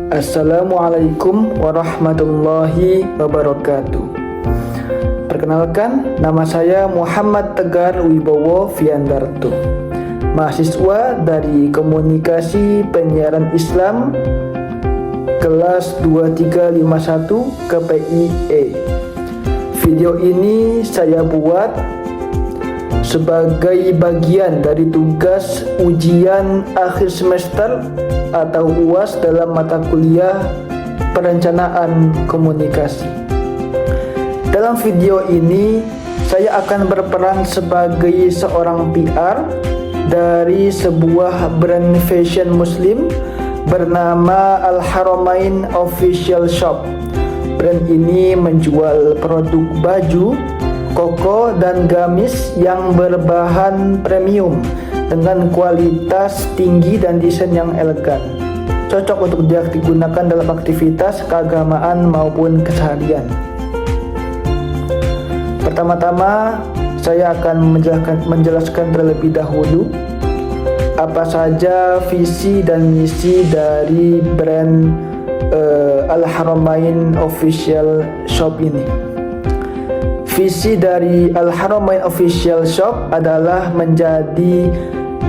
Assalamualaikum warahmatullahi wabarakatuh. Perkenalkan, nama saya Muhammad Tegar Wibowo Fiandarto, mahasiswa dari Komunikasi Penyiaran Islam kelas 2351 KPIE. Video ini saya buat sebagai bagian dari tugas ujian akhir semester atau UAS dalam mata kuliah Perencanaan Komunikasi. Dalam video ini saya akan berperan sebagai seorang PR dari sebuah brand fashion muslim bernama Al-Haramain Official Shop. Brand ini menjual produk baju, koko, dan gamis yang berbahan premium dengan kualitas tinggi dan desain yang elegan. Cocok untuk digunakan dalam aktivitas keagamaan maupun keseharian. Pertama-tama, saya akan menjelaskan terlebih dahulu apa saja visi dan misi dari brand Al-Haramain Official Shop ini. Visi dari Al-Haramain Official Shop adalah menjadi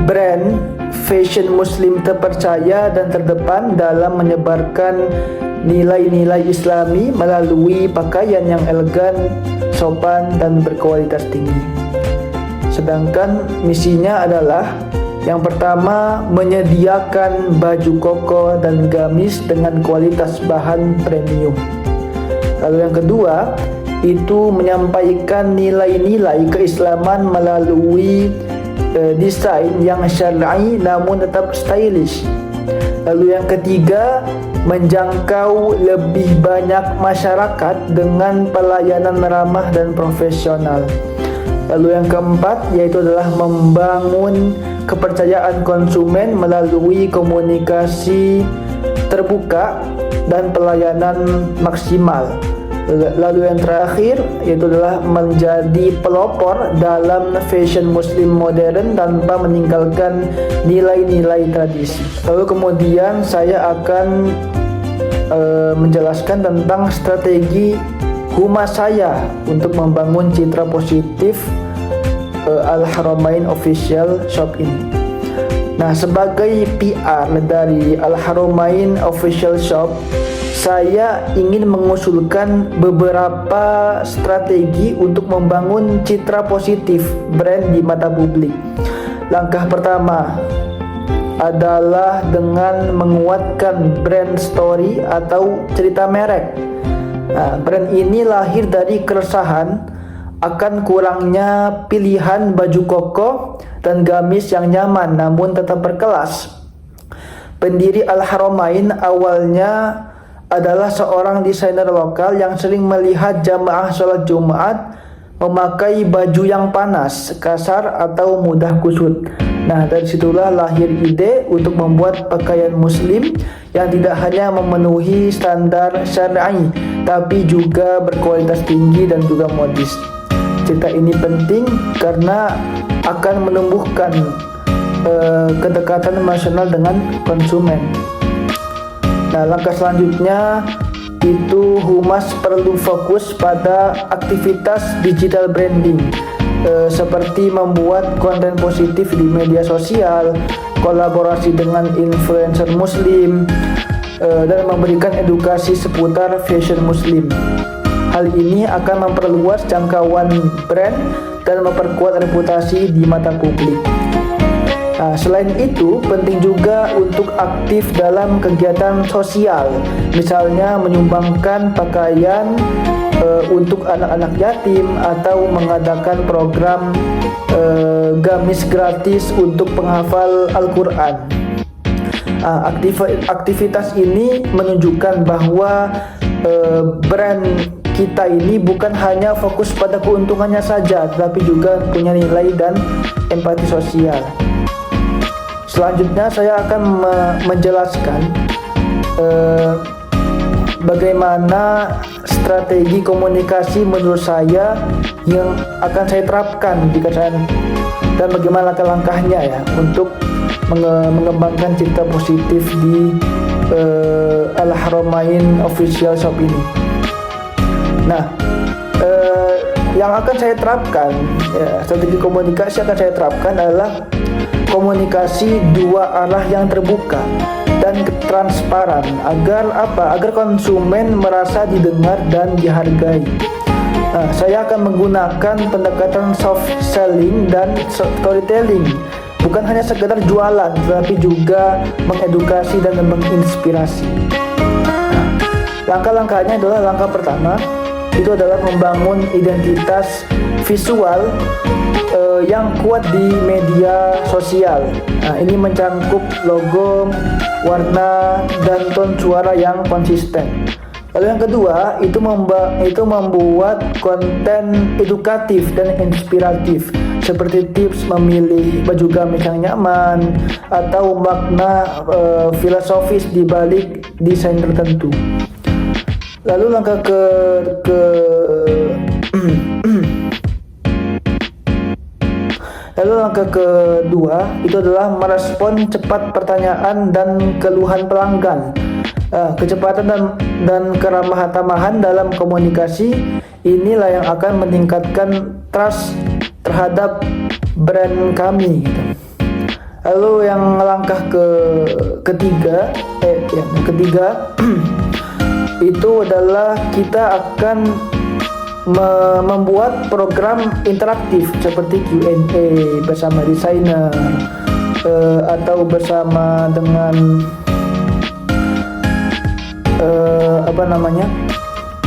brand fashion muslim terpercaya dan terdepan dalam menyebarkan nilai-nilai Islami melalui pakaian yang elegan, sopan, dan berkualitas tinggi. Sedangkan misinya adalah yang pertama, menyediakan baju koko dan gamis dengan kualitas bahan premium. Lalu yang kedua, itu menyampaikan nilai-nilai keislaman melalui desain yang syar'i namun tetap stylish. Lalu yang ketiga, menjangkau lebih banyak masyarakat dengan pelayanan ramah dan profesional. Lalu yang keempat, yaitu adalah membangun kepercayaan konsumen melalui komunikasi terbuka dan pelayanan maksimal. Lalu yang terakhir, yaitu adalah menjadi pelopor dalam fashion muslim modern tanpa meninggalkan nilai-nilai tradisi. Lalu kemudian saya akan menjelaskan tentang strategi humas saya untuk membangun citra positif Al-Haramain Official Shop ini. Nah, sebagai PR dari Al-Haramain Official Shop, saya ingin mengusulkan beberapa strategi untuk membangun citra positif brand di mata publik. Langkah pertama adalah dengan menguatkan brand story atau cerita merek. Nah, brand ini lahir dari keresahan akan kurangnya pilihan baju koko dan gamis yang nyaman namun tetap berkelas. Pendiri Al-Haramain awalnya adalah seorang desainer lokal yang sering melihat jamaah sholat Jumat memakai baju yang panas, kasar, atau mudah kusut. Nah, dari situlah lahir ide untuk membuat pakaian muslim yang tidak hanya memenuhi standar syar'i, tapi juga berkualitas tinggi dan juga modis. Cerita ini penting karena akan menumbuhkan kedekatan emosional dengan konsumen. Nah, langkah selanjutnya itu humas perlu fokus pada aktivitas digital branding seperti membuat konten positif di media sosial, kolaborasi dengan influencer muslim, dan memberikan edukasi seputar fashion muslim. Hal ini akan memperluas jangkauan brand dan memperkuat reputasi di mata publik. Nah, selain itu, penting juga untuk aktif dalam kegiatan sosial, misalnya menyumbangkan pakaian untuk anak-anak yatim atau mengadakan program gamis gratis untuk penghafal Al-Quran. Aktivitas ini menunjukkan bahwa brand kita ini bukan hanya fokus pada keuntungannya saja, tetapi juga punya nilai dan empati sosial. Selanjutnya saya akan menjelaskan bagaimana strategi komunikasi menurut saya yang akan saya terapkan jika saya, dan bagaimana langkah-langkahnya ya untuk mengembangkan citra positif di Al-Haramain Official Shop ini. Nah, yang akan saya terapkan, ya, strategi komunikasi akan saya terapkan adalah komunikasi dua arah yang terbuka dan transparan agar apa? Agar konsumen merasa didengar dan dihargai. Nah, saya akan menggunakan pendekatan soft selling dan storytelling, bukan hanya sekedar jualan, tetapi juga mengedukasi dan menginspirasi. Nah, langkah-langkahnya adalah langkah pertama itu adalah membangun identitas visual yang kuat di media sosial. Nah, ini mencangkup logo, warna, dan tone suara yang konsisten. Lalu yang kedua itu membuat konten edukatif dan inspiratif seperti tips memilih baju gamis yang nyaman atau makna filosofis di balik desain tertentu. Lalu langkah kedua itu adalah merespon cepat pertanyaan dan keluhan pelanggan. Kecepatan dan keramah-tamahan dalam komunikasi inilah yang akan meningkatkan trust terhadap brand kami. Lalu yang langkah ketiga itu adalah kita akan membuat program interaktif seperti Q&A bersama desainer atau bersama dengan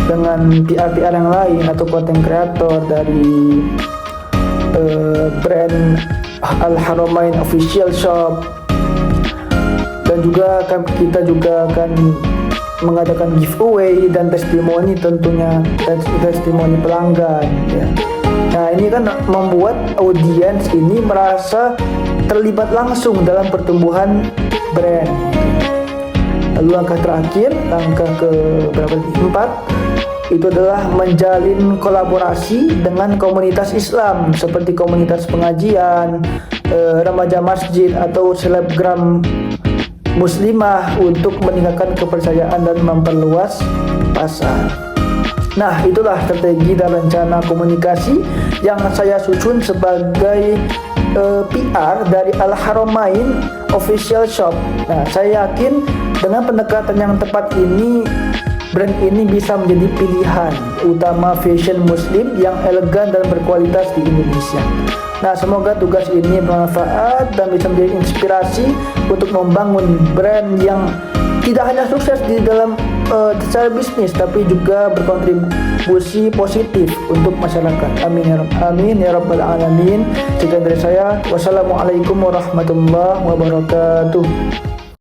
dengan PR yang lain atau content creator dari brand Al-Haramain Official Shop, dan juga kita juga akan mengadakan giveaway dan testimoni, tentunya testimoni pelanggan ya. Nah, ini kan membuat audiens ini merasa terlibat langsung dalam pertumbuhan brand. Lalu langkah terakhir, langkah keempat itu adalah menjalin kolaborasi dengan komunitas Islam seperti komunitas pengajian, remaja masjid atau selebgram muslimah untuk meningkatkan kepercayaan dan memperluas pasar. Nah, itulah strategi dan rencana komunikasi yang saya susun sebagai PR dari Al-Haramain Official Shop. Nah, saya yakin dengan pendekatan yang tepat ini, brand ini bisa menjadi pilihan utama fashion muslim yang elegan dan berkualitas di Indonesia. Nah, semoga tugas ini bermanfaat dan bisa menjadi inspirasi untuk membangun brand yang tidak hanya sukses di dalam secara bisnis, tapi juga berkontribusi positif untuk masyarakat. Amin ya rabbal alamin. Sekian dari saya. Wassalamualaikum warahmatullahi wabarakatuh.